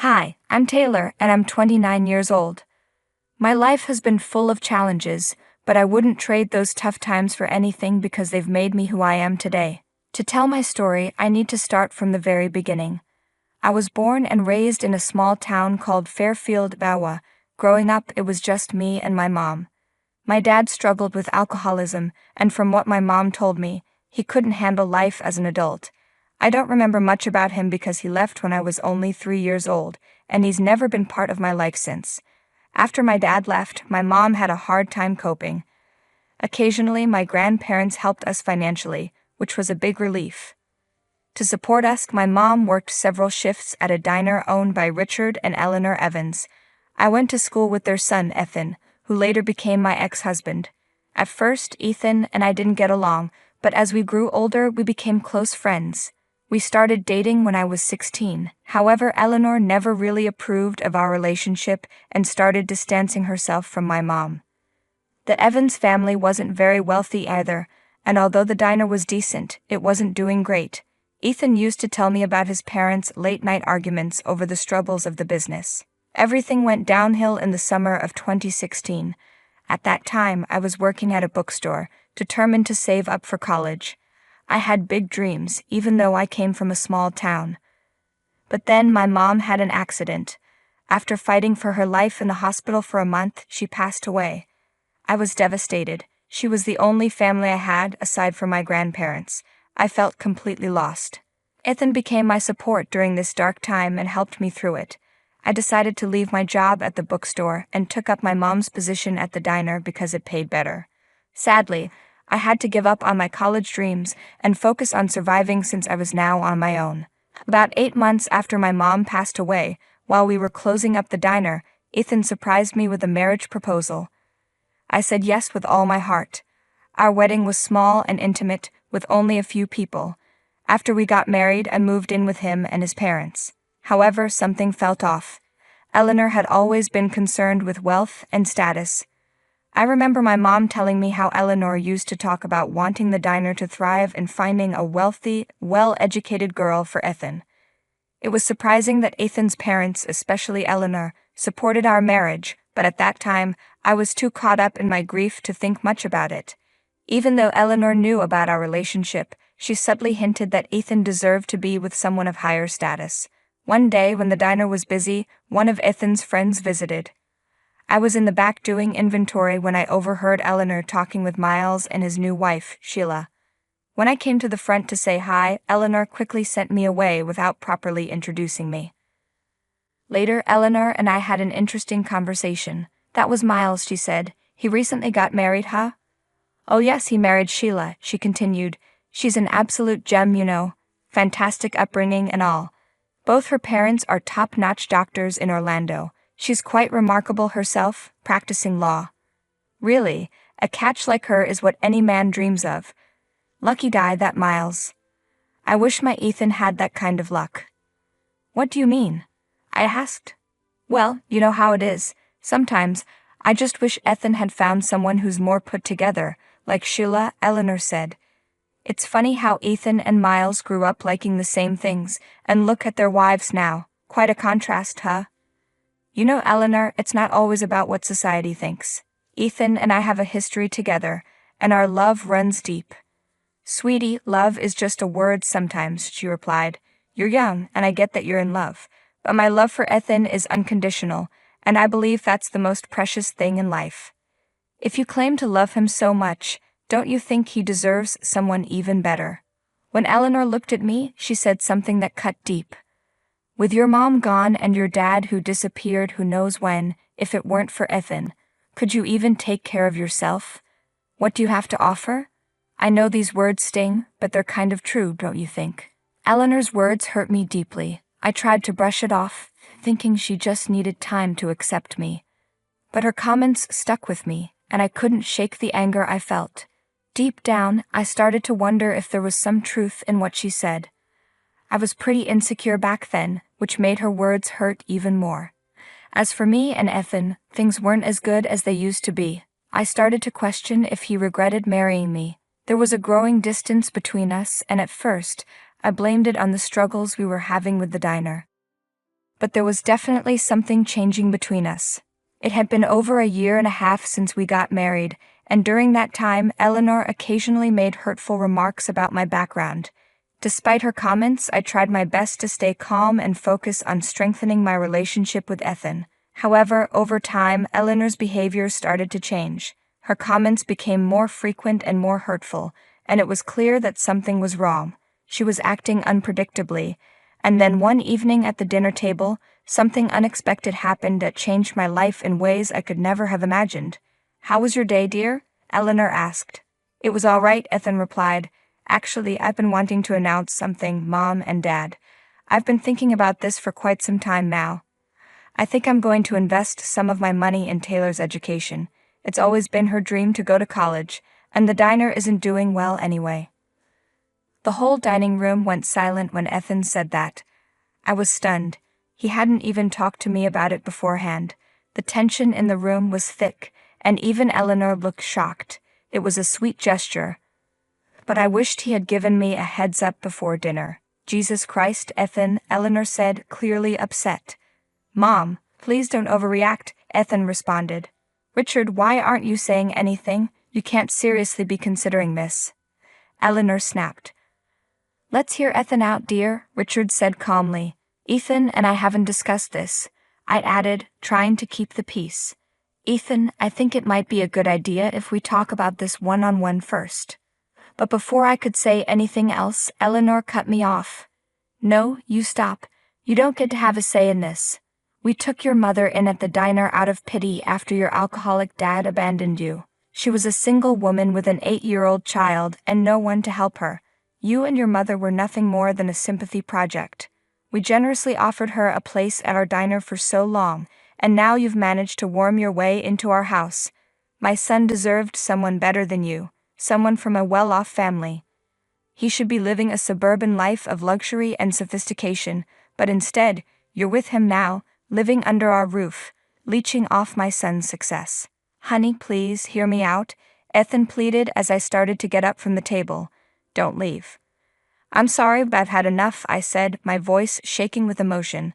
Hi, I'm Taylor, and I'm 29 years old. My life has been full of challenges, but I wouldn't trade those tough times for anything because they've made me who I am today. To tell my story, I need to start from the very beginning. I was born and raised in a small town called Fairfield, Iowa. Growing up, it was just me and my mom. My dad struggled with alcoholism, and from what my mom told me, he couldn't handle life as an adult. I don't remember much about him because he left when I was only 3 years old, and he's never been part of my life since. After my dad left, my mom had a hard time coping. Occasionally, my grandparents helped us financially, which was a big relief. To support us, my mom worked several shifts at a diner owned by Richard and Eleanor Evans. I went to school with their son, Ethan, who later became my ex-husband. At first, Ethan and I didn't get along, but as we grew older, we became close friends. We started dating when I was 16. However, Eleanor never really approved of our relationship and started distancing herself from my mom. The Evans family wasn't very wealthy either, and although the diner was decent, it wasn't doing great. Ethan used to tell me about his parents' late-night arguments over the struggles of the business. Everything went downhill in the summer of 2016. At that time, I was working at a bookstore, determined to save up for college. I had big dreams, even though I came from a small town. But then my mom had an accident. After fighting for her life in the hospital for a month, she passed away. I was devastated. She was the only family I had aside from my grandparents. I felt completely lost. Ethan became my support during this dark time and helped me through it. I decided to leave my job at the bookstore and took up my mom's position at the diner because it paid better. Sadly, I had to give up on my college dreams and focus on surviving since I was now on my own. About 8 months after my mom passed away, while we were closing up the diner, Ethan surprised me with a marriage proposal. I said yes with all my heart. Our wedding was small and intimate, with only a few people. After we got married, I moved in with him and his parents. However, something felt off. Eleanor had always been concerned with wealth and status. I remember my mom telling me how Eleanor used to talk about wanting the diner to thrive and finding a wealthy, well-educated girl for Ethan. It was surprising that Ethan's parents, especially Eleanor, supported our marriage, but at that time, I was too caught up in my grief to think much about it. Even though Eleanor knew about our relationship, she subtly hinted that Ethan deserved to be with someone of higher status. One day, when the diner was busy, one of Ethan's friends visited. I was in the back doing inventory when I overheard Eleanor talking with Miles and his new wife, Sheila. When I came to the front to say hi, Eleanor quickly sent me away without properly introducing me. Later, Eleanor and I had an interesting conversation. "That was Miles," she said. "He recently got married, huh?" "Oh yes, he married Sheila," she continued. "She's an absolute gem, you know. Fantastic upbringing and all. Both her parents are top-notch doctors in Orlando. She's quite remarkable herself, practicing law." "Really? A catch like her is what any man dreams of. Lucky guy, that Miles. I wish my Ethan had that kind of luck." "What do you mean?" I asked. "Well, you know how it is. Sometimes, I just wish Ethan had found someone who's more put together, like Sheila," Eleanor said. "It's funny how Ethan and Miles grew up liking the same things, and look at their wives now. Quite a contrast, huh?" "You know, Eleanor, it's not always about what society thinks. Ethan and I have a history together, and our love runs deep." "Sweetie, love is just a word sometimes," she replied. "You're young, and I get that you're in love. But my love for Ethan is unconditional, and I believe that's the most precious thing in life. If you claim to love him so much, don't you think he deserves someone even better?" When Eleanor looked at me, she said something that cut deep. "With your mom gone and your dad who disappeared who knows when, if it weren't for Ethan, could you even take care of yourself? What do you have to offer?" I know these words sting, but they're kind of true, don't you think? Eleanor's words hurt me deeply. I tried to brush it off, thinking she just needed time to accept me. But her comments stuck with me, and I couldn't shake the anger I felt. Deep down, I started to wonder if there was some truth in what she said. I was pretty insecure back then, which made her words hurt even more. As for me and Ethan, things weren't as good as they used to be. I started to question if he regretted marrying me. There was a growing distance between us, and at first, I blamed it on the struggles we were having with the diner. but there was definitely something changing between us. It had been over a year and a half since we got married, and during that time, Eleanor occasionally made hurtful remarks about my background. Despite her comments, I tried my best to stay calm and focus on strengthening my relationship with Ethan. However, over time, Eleanor's behavior started to change. Her comments became more frequent and more hurtful, and it was clear that something was wrong. She was acting unpredictably, and then one evening at the dinner table, something unexpected happened that changed my life in ways I could never have imagined. "How was your day, dear?" Eleanor asked. "It was all right," Ethan replied. "Actually, I've been wanting to announce something, Mom and Dad. I've been thinking about this for quite some time now. I think I'm going to invest some of my money in Taylor's education. It's always been her dream to go to college, and the diner isn't doing well anyway." The whole dining room went silent when Ethan said that. I was stunned. He hadn't even talked to me about it beforehand. The tension in the room was thick, and even Eleanor looked shocked. It was a sweet gesture, but I wished he had given me a heads up before dinner. "Jesus Christ, Ethan," Eleanor said, clearly upset. "Mom, please don't overreact," Ethan responded. "Richard, why aren't you saying anything? You can't seriously be considering this." Eleanor snapped. "Let's hear Ethan out, dear," Richard said calmly. "Ethan and I haven't discussed this," I added, trying to keep the peace. "Ethan, I think it might be a good idea if we talk about this one-on-one first." But before I could say anything else, Eleanor cut me off. "No, you stop. You don't get to have a say in this. We took your mother in at the diner out of pity after your alcoholic dad abandoned you. She was a single woman with an 8-year-old child and no one to help her. You and your mother were nothing more than a sympathy project. We generously offered her a place at our diner for so long, and now you've managed to worm your way into our house. My son deserved someone better than you, someone from a well-off family. He should be living a suburban life of luxury and sophistication, but instead, you're with him now, living under our roof, leeching off my son's success. Honey, please hear me out," Ethan pleaded as I started to get up from the table. "Don't leave." "I'm sorry, but I've had enough," I said, my voice shaking with emotion.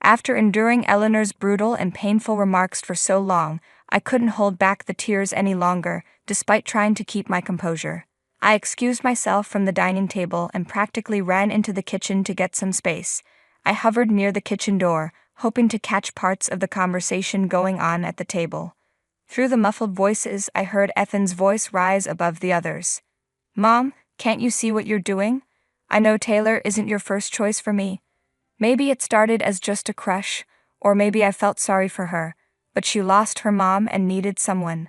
After enduring Eleanor's brutal and painful remarks for so long, I couldn't hold back the tears any longer, despite trying to keep my composure. I excused myself from the dining table and practically ran into the kitchen to get some space. I hovered near the kitchen door, hoping to catch parts of the conversation going on at the table. Through the muffled voices, I heard Ethan's voice rise above the others. "Mom, can't you see what you're doing? I know Taylor isn't your first choice for me. Maybe it started as just a crush, or maybe I felt sorry for her, but she lost her mom and needed someone.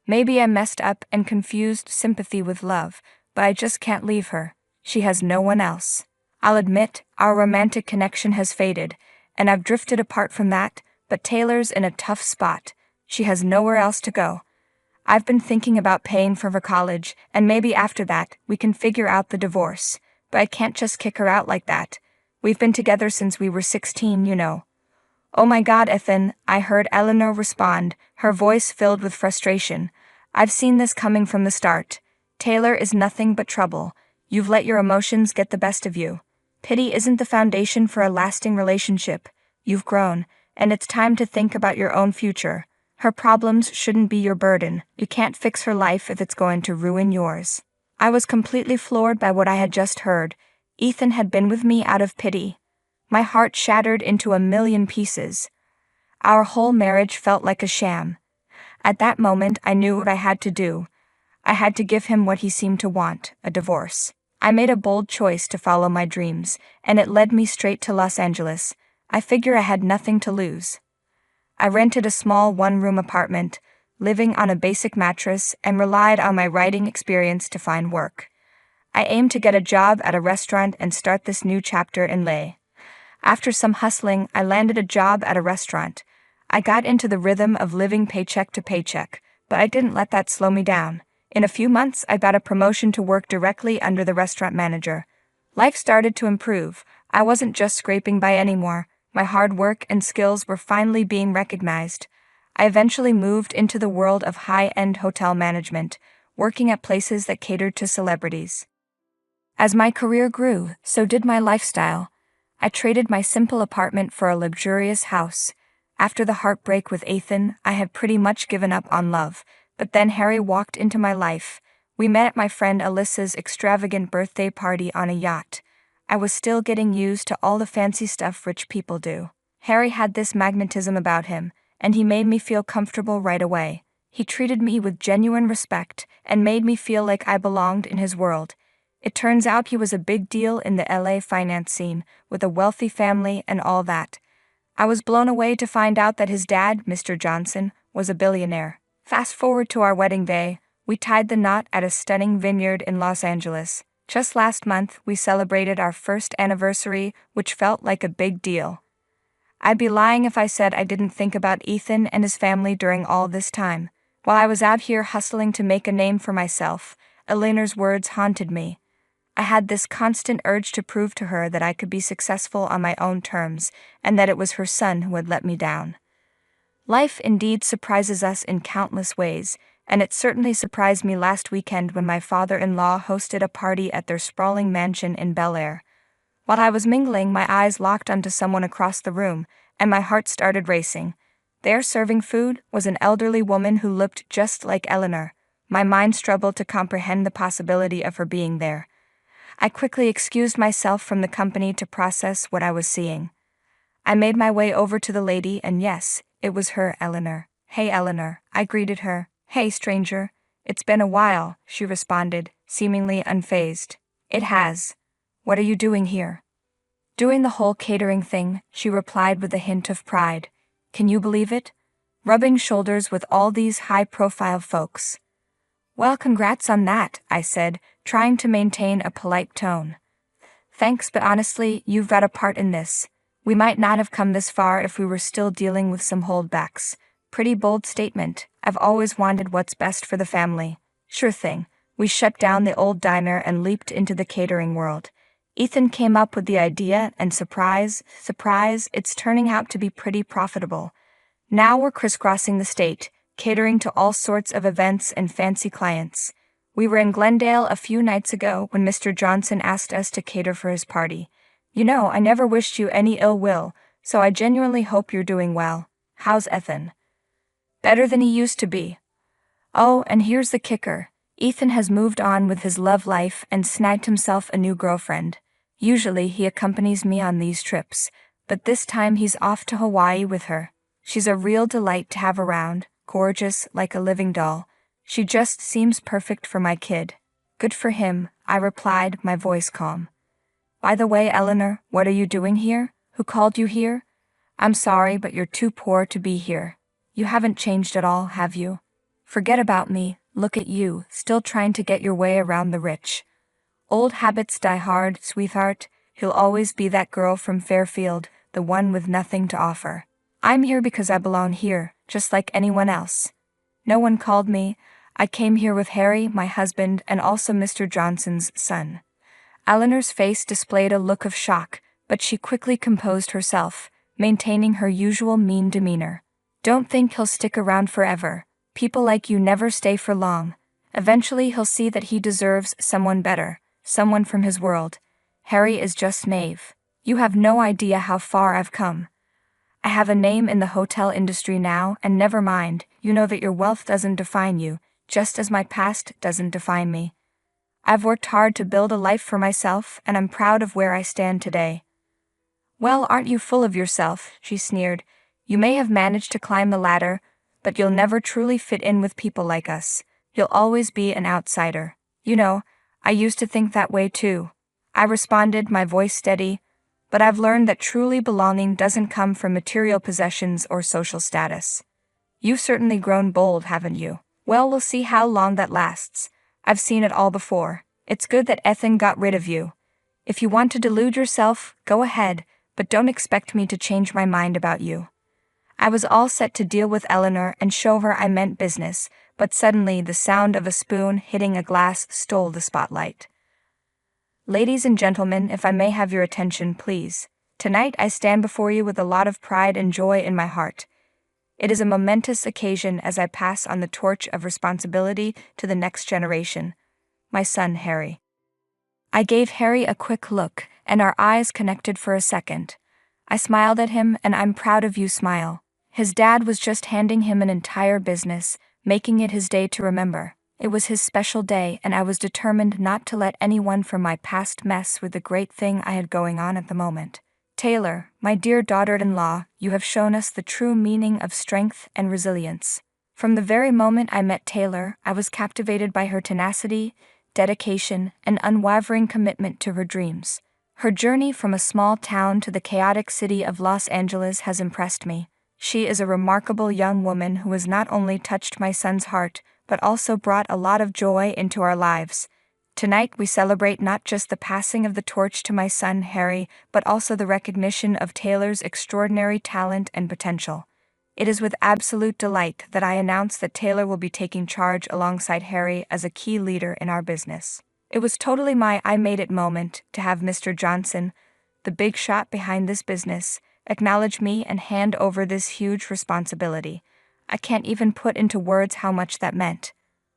Maybe I messed up and confused sympathy with love, but I just can't leave her. She has no one else. I'll admit, our romantic connection has faded, and I've drifted apart from that, but Taylor's in a tough spot. She has nowhere else to go. I've been thinking about paying for her college, and maybe after that, we can figure out the divorce. But I can't just kick her out like that. We've been together since we were 16, you know." "Oh my God, Ethan," I heard Eleanor respond, her voice filled with frustration. "I've seen this coming from the start. Taylor is nothing but trouble. You've let your emotions get the best of you. Pity isn't the foundation for a lasting relationship. You've grown, and it's time to think about your own future. Her problems shouldn't be your burden. You can't fix her life if it's going to ruin yours." I was completely floored by what I had just heard. Ethan had been with me out of pity. My heart shattered into a million pieces. Our whole marriage felt like a sham. At that moment, I knew what I had to do. I had to give him what he seemed to want, a divorce. I made a bold choice to follow my dreams, and it led me straight to Los Angeles. I figured I had nothing to lose. I rented a small one-room apartment, living on a basic mattress, and relied on my writing experience to find work. I aimed to get a job at a restaurant and start this new chapter in LA. After some hustling, I landed a job at a restaurant. I got into the rhythm of living paycheck to paycheck, but I didn't let that slow me down. In a few months, I got a promotion to work directly under the restaurant manager. Life started to improve. I wasn't just scraping by anymore. My hard work and skills were finally being recognized. I eventually moved into the world of high-end hotel management, working at places that catered to celebrities. As my career grew, so did my lifestyle. I traded my simple apartment for a luxurious house. After the heartbreak with Ethan, I had pretty much given up on love, but then Harry walked into my life. We met at my friend Alyssa's extravagant birthday party on a yacht. I was still getting used to all the fancy stuff rich people do. Harry had this magnetism about him, and he made me feel comfortable right away. He treated me with genuine respect and made me feel like I belonged in his world. It turns out he was a big deal in the LA finance scene, with a wealthy family and all that. I was blown away to find out that his dad, Mr. Johnson, was a billionaire. Fast forward to our wedding day, we tied the knot at a stunning vineyard in Los Angeles. Just last month, we celebrated our first anniversary, which felt like a big deal. I'd be lying if I said I didn't think about Ethan and his family during all this time. While I was out here hustling to make a name for myself, Eleanor's words haunted me. I had this constant urge to prove to her that I could be successful on my own terms, and that it was her son who had let me down. Life indeed surprises us in countless ways, and it certainly surprised me last weekend when my father-in-law hosted a party at their sprawling mansion in Bel Air. While I was mingling, my eyes locked onto someone across the room, and my heart started racing. There, serving food, was an elderly woman who looked just like Eleanor. My mind struggled to comprehend the possibility of her being there. I quickly excused myself from the company to process what I was seeing. I made my way over to the lady, and yes, it was her, Eleanor. "Hey, Eleanor," I greeted her. "Hey, stranger. It's been a while," she responded, seemingly unfazed. "It has. What are you doing here?" "Doing the whole catering thing," she replied with a hint of pride. "Can you believe it? Rubbing shoulders with all these high-profile folks." "Well, congrats on that," I said, trying to maintain a polite tone. "Thanks, but honestly, you've got a part in this. We might not have come this far if we were still dealing with some holdbacks." Pretty bold statement. I've always wanted what's best for the family. Sure thing. We shut down the old diner and leaped into the catering world. Ethan came up with the idea, and surprise, it's turning out to be pretty profitable. Now we're crisscrossing the state, catering to all sorts of events and fancy clients. We were in Glendale a few nights ago when Mr. Johnson asked us to cater for his party. You know, I never wished you any ill will, so I genuinely hope you're doing well. How's Ethan? Better than he used to be. Oh, and here's the kicker. Ethan has moved on with his love life and snagged himself a new girlfriend. Usually he accompanies me on these trips, but this time he's off to Hawaii with her. She's a real delight to have around, gorgeous like a living doll. She just seems perfect for my kid. Good for him, I replied, my voice calm. By the way, Eleanor, what are you doing here? Who called you here? I'm sorry, but you're too poor to be here. You haven't changed at all, have you? Forget about me, look at you, still trying to get your way around the rich. Old habits die hard, sweetheart. He'll always be that girl from Fairfield, the one with nothing to offer. I'm here because I belong here, just like anyone else. No one called me. I came here with Harry, my husband, and also Mr. Johnson's son. Eleanor's face displayed a look of shock, but she quickly composed herself, maintaining her usual mean demeanor. Don't think he'll stick around forever. People like you never stay for long. Eventually he'll see that he deserves someone better, someone from his world. Harry is just Maeve. You have no idea how far I've come. I have a name in the hotel industry now, and never mind, you know that your wealth doesn't define you, just as my past doesn't define me. I've worked hard to build a life for myself, and I'm proud of where I stand today. Well, aren't you full of yourself, she sneered. You may have managed to climb the ladder, but you'll never truly fit in with people like us. You'll always be an outsider. You know, I used to think that way too. I responded, my voice steady, but I've learned that truly belonging doesn't come from material possessions or social status. You've certainly grown bold, haven't you? Well, we'll see how long that lasts. I've seen it all before. It's good that Ethan got rid of you. If you want to delude yourself, go ahead, but don't expect me to change my mind about you. I was all set to deal with Eleanor and show her I meant business, but suddenly the sound of a spoon hitting a glass stole the spotlight. Ladies and gentlemen, if I may have your attention, please. Tonight I stand before you with a lot of pride and joy in my heart. It is a momentous occasion as I pass on the torch of responsibility to the next generation. My son, Harry. I gave Harry a quick look, and our eyes connected for a second. I smiled at him, and "I'm proud of you" smile. His dad was just handing him an entire business, making it his day to remember. It was his special day, and I was determined not to let anyone from my past mess with the great thing I had going on at the moment. "Taylor, my dear daughter-in-law, you have shown us the true meaning of strength and resilience." From the very moment I met Taylor, I was captivated by her tenacity, dedication, and unwavering commitment to her dreams. Her journey from a small town to the chaotic city of Los Angeles has impressed me. She is a remarkable young woman who has not only touched my son's heart, but also brought a lot of joy into our lives. Tonight we celebrate not just the passing of the torch to my son Harry, but also the recognition of Taylor's extraordinary talent and potential. It is with absolute delight that I announce that Taylor will be taking charge alongside Harry as a key leader in our business. It was totally my "I made it" moment to have Mr. Johnson, the big shot behind this business, acknowledge me and hand over this huge responsibility. I can't even put into words how much that meant.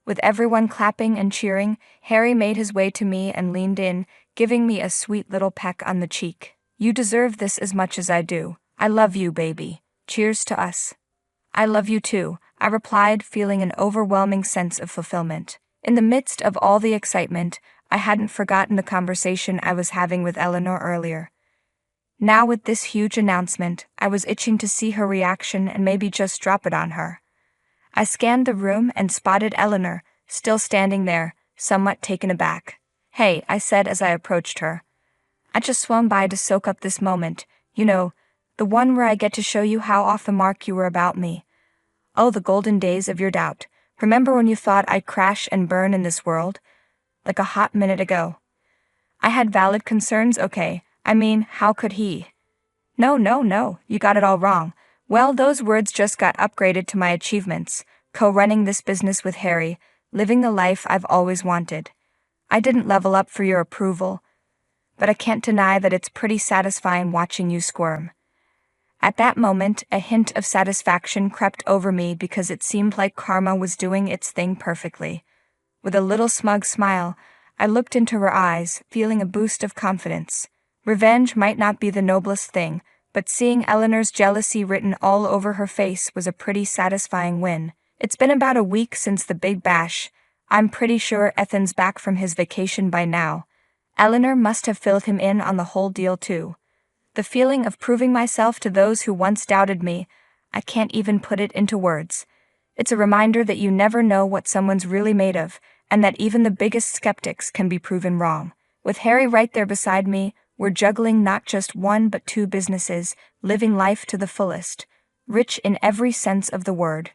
With everyone clapping and cheering, Harry made his way to me and leaned in, giving me a sweet little peck on the cheek. "You deserve this as much as I do. I love you, baby. Cheers to us." "I love you too," I replied, feeling an overwhelming sense of fulfillment. In the midst of all the excitement, I hadn't forgotten the conversation I was having with Eleanor earlier. Now with this huge announcement, I was itching to see her reaction and maybe just drop it on her. I scanned the room and spotted Eleanor, still standing there, somewhat taken aback. "Hey," I said as I approached her. "I just swung by to soak up this moment, you know, the one where I get to show you how off the mark you were about me. Oh, the golden days of your doubt. Remember when you thought I'd crash and burn in this world? Like a hot minute ago. I had valid concerns, okay? I mean, how could he?" No, you got it all wrong. Well, those words just got upgraded to my achievements, co-running this business with Harry, living the life I've always wanted. I didn't level up for your approval, but I can't deny that it's pretty satisfying watching you squirm. At that moment, a hint of satisfaction crept over me because it seemed like karma was doing its thing perfectly. With a little smug smile, I looked into her eyes, feeling a boost of confidence. Revenge might not be the noblest thing, but seeing Eleanor's jealousy written all over her face was a pretty satisfying win. It's been about a week since the big bash. I'm pretty sure Ethan's back from his vacation by now. Eleanor must have filled him in on the whole deal too. The feeling of proving myself to those who once doubted me, I can't even put it into words. It's a reminder that you never know what someone's really made of, and that even the biggest skeptics can be proven wrong. With Harry right there beside me, we're juggling not just one but two businesses, living life to the fullest, rich in every sense of the word.